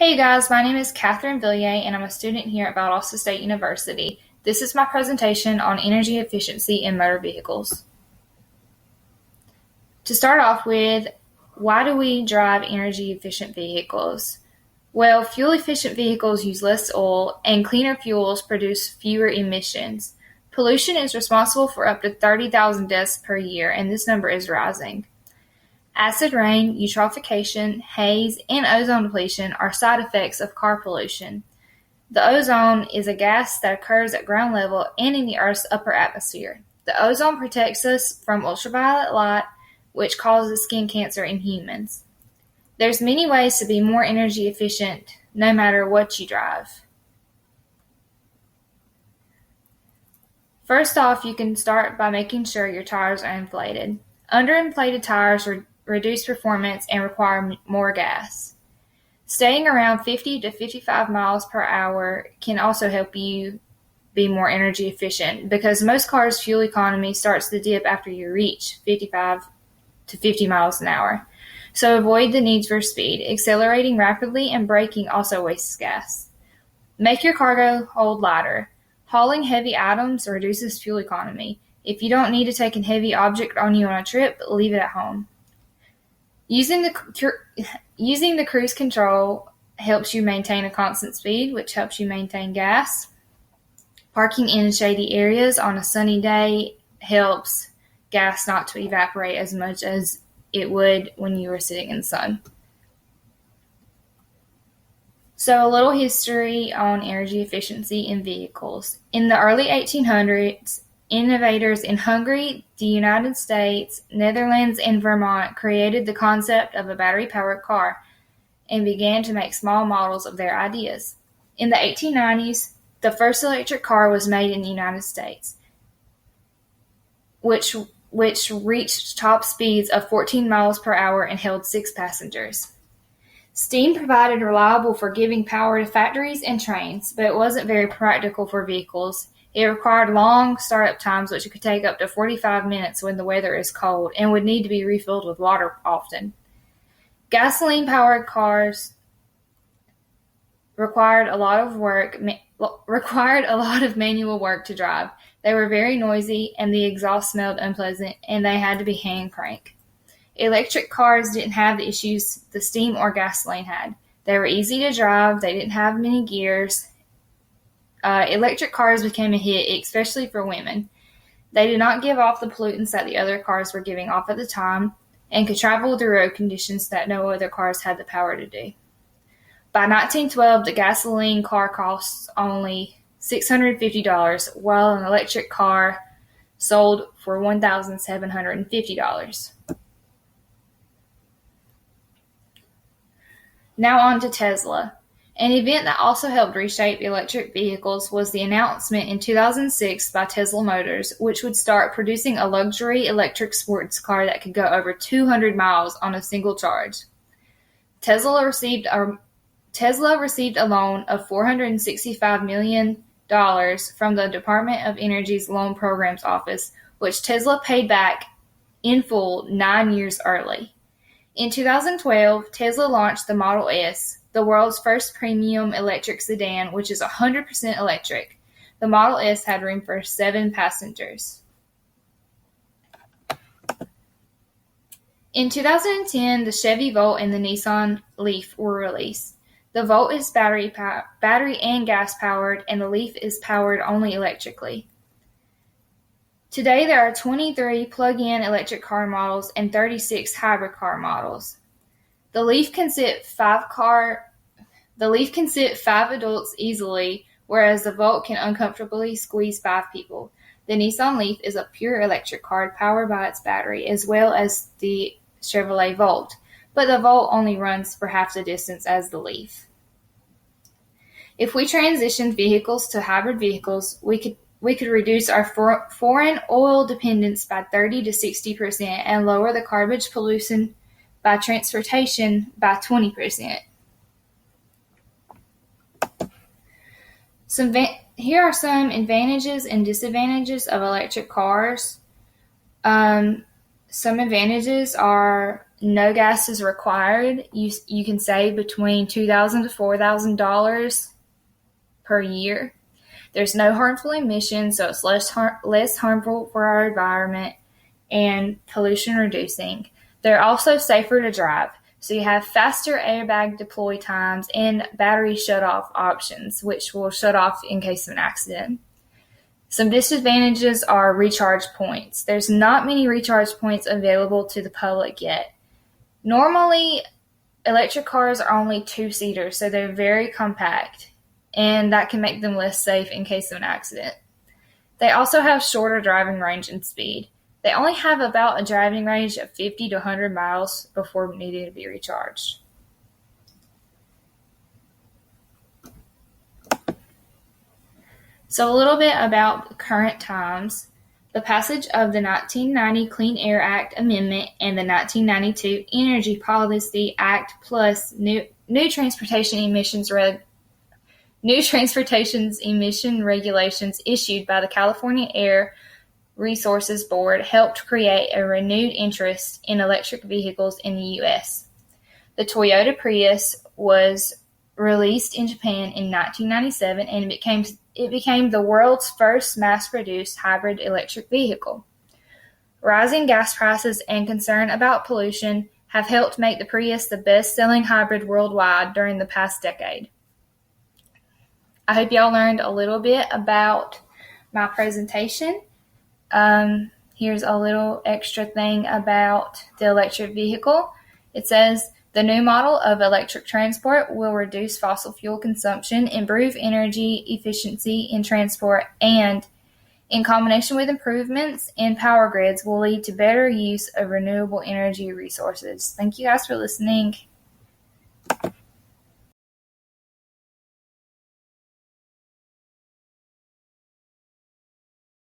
Hey guys, my name is Catherine Villiers and I'm a student here at Valdosta State University. This is my presentation on energy efficiency in motor vehicles. To start off with, why do we drive energy efficient vehicles? Well, fuel efficient vehicles use less oil and cleaner fuels produce fewer emissions. Pollution is responsible for up to 30,000 deaths per year, and this number is rising. Acid rain, eutrophication, haze, and ozone depletion are side effects of car pollution. The ozone is a gas that occurs at ground level and in the Earth's upper atmosphere. The ozone protects us from ultraviolet light, which causes skin cancer in humans. There's many ways to be more energy efficient, no matter what you drive. First off, you can start by making sure your tires are inflated. Underinflated tires reduce performance and require more gas. Staying around 50 to 55 miles per hour can also help you be more energy efficient because most cars' fuel economy starts to dip after you reach 55 to 50 miles an hour. So avoid the need for speed. Accelerating rapidly and braking also wastes gas. Make your cargo hold lighter. Hauling heavy items reduces fuel economy. If you don't need to take a heavy object on you on a trip, leave it at home. Using the cruise control helps you maintain a constant speed, which helps you maintain gas. Parking in shady areas on a sunny day helps gas not to evaporate as much as it would when you were sitting in the sun. So a little history on energy efficiency in vehicles. In the early 1800s, innovators in Hungary, the United States, Netherlands, and Vermont created the concept of a battery-powered car and began to make small models of their ideas. In the 1890s, the first electric car was made in the United States, which reached top speeds of 14 miles per hour and held 6 passengers. Steam provided reliable for giving power to factories and trains, but it wasn't very practical for vehicles. It required long startup times, which could take up to 45 minutes when the weather is cold, and would need to be refilled with water often. Gasoline-powered cars required a lot of manual work to drive. They were very noisy, and the exhaust smelled unpleasant, and they had to be hand cranked. Electric cars didn't have the issues the steam or gasoline had. They were easy to drive. They didn't have many gears. Electric cars became a hit, especially for women. They did not give off the pollutants that the other cars were giving off at the time and could travel through road conditions that no other cars had the power to do. By 1912, the gasoline car costs only $650, while an electric car sold for $1,750. Now on to Tesla. An event that also helped reshape electric vehicles was the announcement in 2006 by Tesla Motors, which would start producing a luxury electric sports car that could go over 200 miles on a single charge. Tesla received a loan of $465 million from the Department of Energy's Loan Programs Office, which Tesla paid back in full 9 years early. In 2012, Tesla launched the Model S, the world's first premium electric sedan, which is 100% electric. The Model S had room for 7 passengers. In 2010, the Chevy Volt and the Nissan Leaf were released. The Volt is battery and gas powered, and the Leaf is powered only electrically. Today, there are 23 plug-in electric car models and 36 hybrid car models. The Leaf can sit 5 adults easily, whereas the Volt can uncomfortably squeeze 5 people. The Nissan Leaf is a pure electric car powered by its battery, as well as the Chevrolet Volt, but the Volt only runs for half the distance as the Leaf. If we transitioned vehicles to hybrid vehicles, we could reduce our foreign oil dependence by 30 to 60% and lower the carbon pollution by transportation by 20%. Here are some advantages and disadvantages of electric cars. Some advantages are no gas is required. You can save between $2,000 to $4,000 per year. There's no harmful emissions, so it's less harmful for our environment and pollution reducing. They're also safer to drive, so you have faster airbag deploy times and battery shut-off options, which will shut off in case of an accident. Some disadvantages are recharge points. There's not many recharge points available to the public yet. Normally, electric cars are only two-seaters, so they're very compact, and that can make them less safe in case of an accident. They also have shorter driving range and speed. They only have about a driving range of 50 to 100 miles before needing to be recharged. So a little bit about current times. The passage of the 1990 Clean Air Act Amendment and the 1992 Energy Policy Act plus new transportation emission regulations issued by the California Air Resources Board helped create a renewed interest in electric vehicles in the U.S. The Toyota Prius was released in Japan in 1997 and it became the world's first mass-produced hybrid electric vehicle. Rising gas prices and concern about pollution have helped make the Prius the best-selling hybrid worldwide during the past decade. I hope y'all learned a little bit about my presentation. Here's a little extra thing about the electric vehicle. It says, the new model of electric transport will reduce fossil fuel consumption, improve energy efficiency in transport, and, in combination with improvements in power grids, will lead to better use of renewable energy resources. Thank you guys for listening.